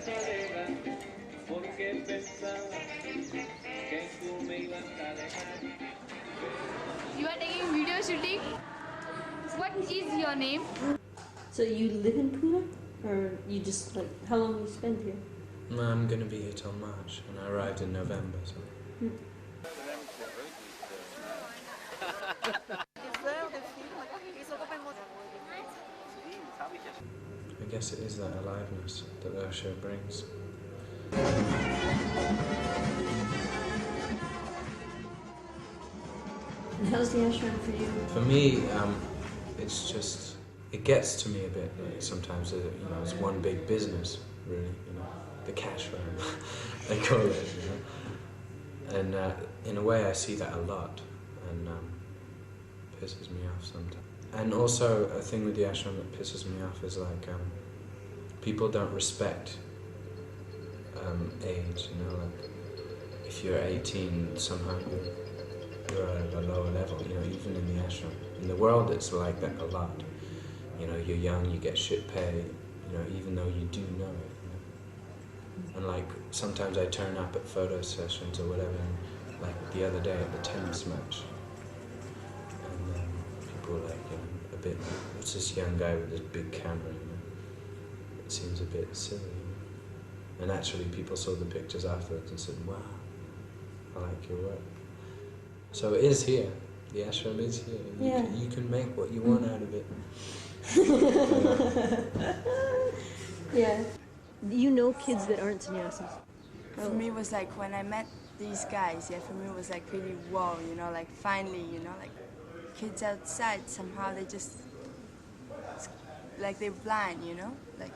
You are taking video shooting? What is your name? So you live in POONA? Or you just like, how long do you spend here? I'm going to be here till March, and I arrived in November, so... I guess it is that aliveness that our show brings. And how's the ashram for you? For me, it's just, it gets to me a bit. Like sometimes, you know, it's one big business, really. You know, the cash room, they call it. You know, and in a way, I see that a lot, and pisses me off sometimes. And also, a thing with the ashram that pisses me off is like people don't respect age. You know, like if you're 18, somehow you're at a lower level, you know, even in the ashram. In the world, it's like that a lot. You know, you're young, you get shit pay, you know, even though you do know it. You know? And like, sometimes I turn up at photo sessions or whatever, and like the other day at the tennis match, and people were like, you know, a bit, what's this young guy with this big camera, you know? It seems a bit silly, you know? And actually people saw the pictures afterwards and said, wow, I like your work. So it is here. The ashram is here. You can make what you want out of it. Yeah. You know kids that aren't sannyasis? For me, it was like when I met these guys, yeah, for me it was like really wow, you know, like finally, you know, like kids outside, somehow they just, like they're blind, you know? Like,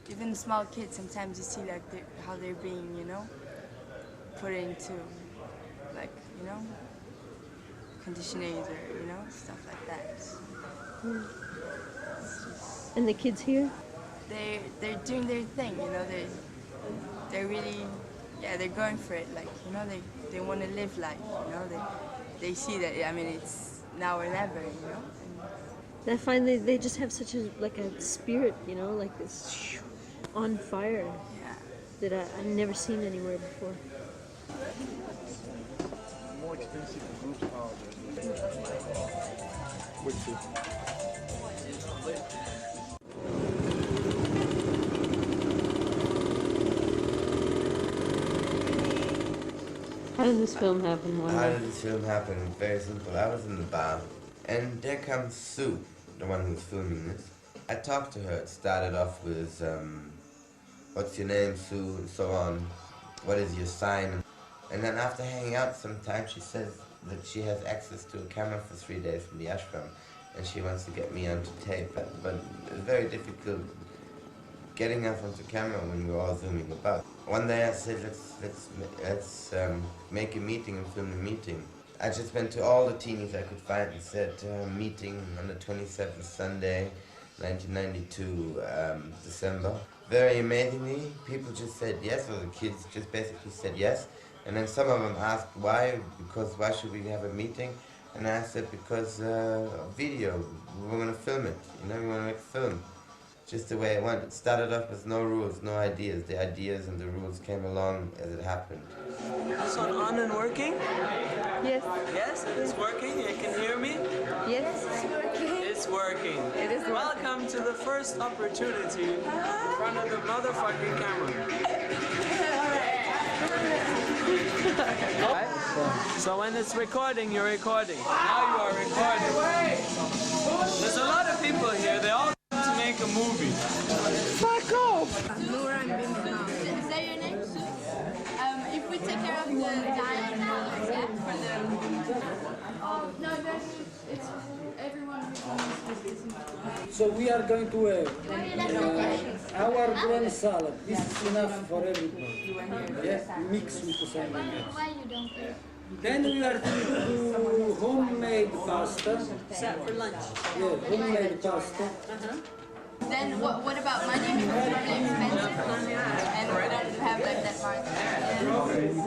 even small kids, sometimes you see like how they're being, you know, put into, like, you know, conditioners or, you know, stuff like that. And the kids here? They're doing their thing, you know, they're really, yeah, they're going for it, like, you know, they want to live life, you know, they see that, I mean, it's now or never, you know. And I find they just have such a, like a spirit, you know, like this on fire. Yeah. That I've never seen anywhere before. More expensive groups are which is How did this film happen? How did this film happen? Very simple. I was in the bar, and there comes Sue, the one who's filming this. I talked to her. It started off with, what's your name, Sue, and so on. What is your sign? And then after hanging out some time, she says that she has access to a camera for 3 days from the ashram, and she wants to get me onto tape. But it's very difficult getting us onto camera when we're all zooming about. One day I said, let's make a meeting and film a meeting. I just went to all the teenies I could find and said, meeting on the 27th Sunday, 1992, December. Very amazingly, people just said yes, or the kids just basically said yes. And then some of them asked why, because why should we have a meeting? And I said, because video, we're going to film it, you know, we want to make a film. Just the way it went. It started off with no rules, no ideas. The ideas and the rules came along as it happened. This one on and working? Yes. Yes, it's working. You can hear me? Yes, it's working. It's working. It is working. Welcome to the first opportunity in front of the motherfucking camera. So when it's recording, you're recording. Now you are recording. There's a lot of people here. They all make a movie. Fuck off! Is that your name? If we take care of the dying animals, yeah, for the... Oh, no, it's everyone who's So we are going to our grand salad. This is enough for everybody. Yeah, mix with something else. Why you don't care? Then we are going to do homemade pasta. For lunch. Yeah, homemade pasta. Then what about money? Because it's really expensive, and we don't have like that margin.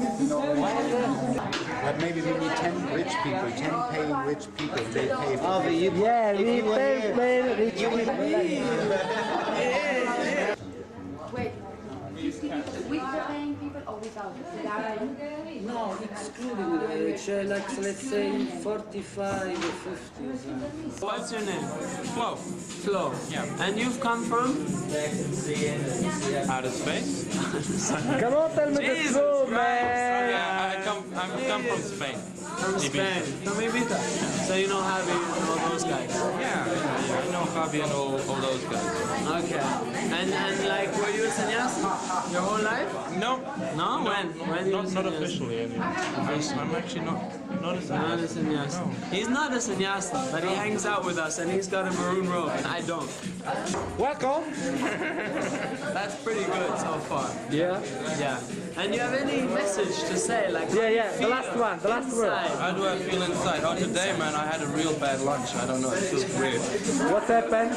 but maybe we need 10 rich people, 10 paying rich people. They pay for Oh, we pay rich people. Wait, No, excluding like let's say 45 or 50 or something. What's your name? Flo. Flo. Yeah. And you've come from? Outer space? Come on, tell me the Jesus truth, Christ. Yeah, I come from Spain. From Spain. From Ibiza. So you know Javi and all those guys? Yeah, I know Javi and all those guys. Okay. And like, were you a sannyasi your whole life? No. No? When you Not were sannyasi? officially. I'm actually not a Not a sannyasi. sannyasi. No. He's not a sannyasi, but he hangs out with us and he's got a maroon robe and I don't. Welcome. That's pretty good so far. Yeah. Yeah. And you have any message to say? Like, Yeah. The last one. The last word. How do I feel inside? Oh, today, man, I had a real bad lunch. I don't know. It feels weird. What happened?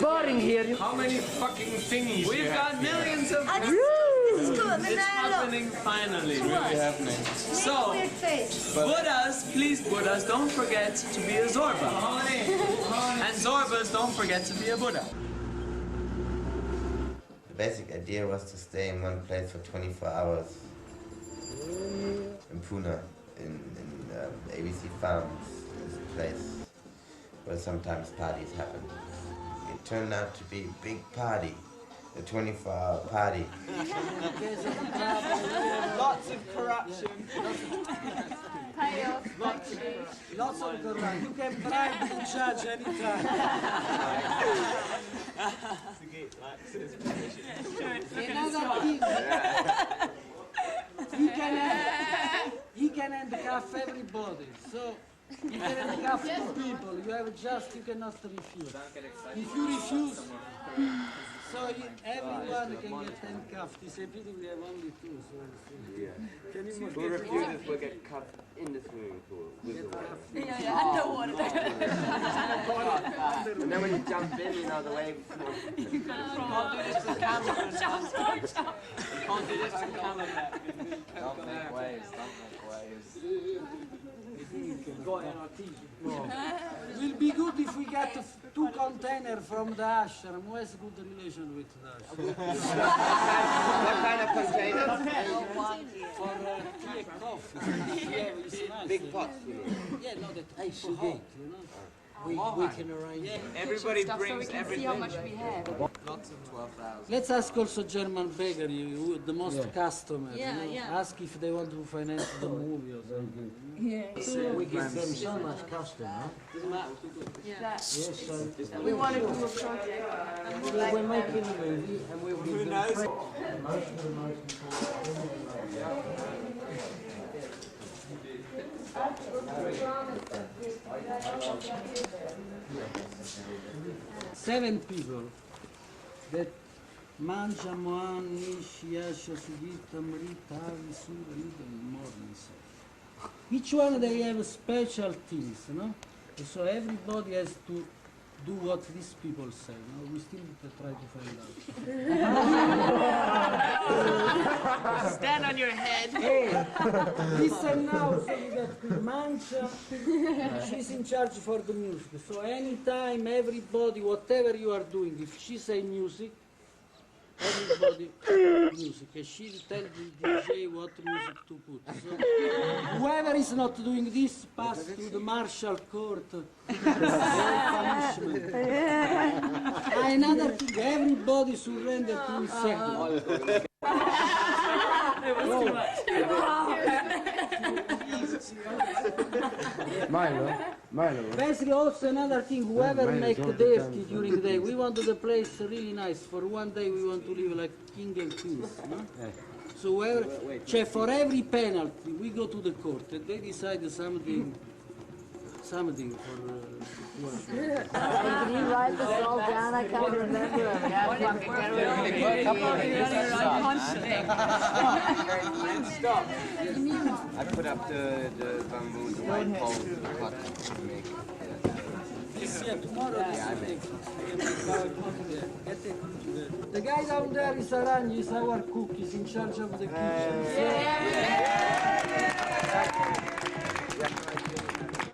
Boring here. How many fucking thingies We've got millions of... This is good. It's happening finally. really happening? So, Buddhas, please Buddhas, don't forget to be a Zorba. And Zorbas, don't forget to be a Buddha. The basic idea was to stay in one place for 24 hours in POONA, in ABC Farms, this place where sometimes parties happen. It turned out to be a big party, a 24-hour party. Lots of corruption. Lots of corruption. You can bribe the judge anytime. Another thing. He can handcuff everybody. So you can handcuff two people. You cannot refuse. If you refuse, everyone can get handcuffed. It's a pity we have only two. Can you Who refuses will get cuffed in the swimming pool with the water. Underwater. And then when you jump in, you know, the waves. You can't do this with camera. You can't do this with camera. Don't make waves, don't make waves. Will be good if we get two containers from the ashram. Who has good relation with the ashram? What kind of containers? For tea and coffee. Yeah, it's nice. Big pots, you mean? Yeah, no, that ice hot, you know. We can arrange. Everybody brings everything. See how much we have. Lots of 12,000. Let's ask also German bakery, the most customers. Yeah, you know, yeah. Ask if they want to finance the movie or something. Yeah. We give them so much custom, huh? Yeah. Yes, so We want to do a project. we're making a movie and we will give them seven people that mangiano anni, sciascia, sugita, marita, su, rida, mornis. Each one they have specialties, no? So everybody has to do what these people say. No? We still try to find out. Stand on your head. Hey, listen now, so that Mancha, she's in charge for the music. So anytime, everybody, whatever you are doing, if she say music, everybody music. And she will tell the DJ what music to put. So whoever is not doing this, pass to the martial court. Punishment. Another thing, everybody surrender to his second. Milo. Basically, also another thing, whoever make dirty during the day, we want the place really nice. For one day, we want to live like king and queens. No? So whoever, for every penalty, we go to the court and they decide something for. Can you write this all down? I can't remember. Stop. I put up the bamboo, the white pole, the pot to make it. Yeah, tomorrow the guy down there is Arany, is our cook, he's in charge of the kitchen.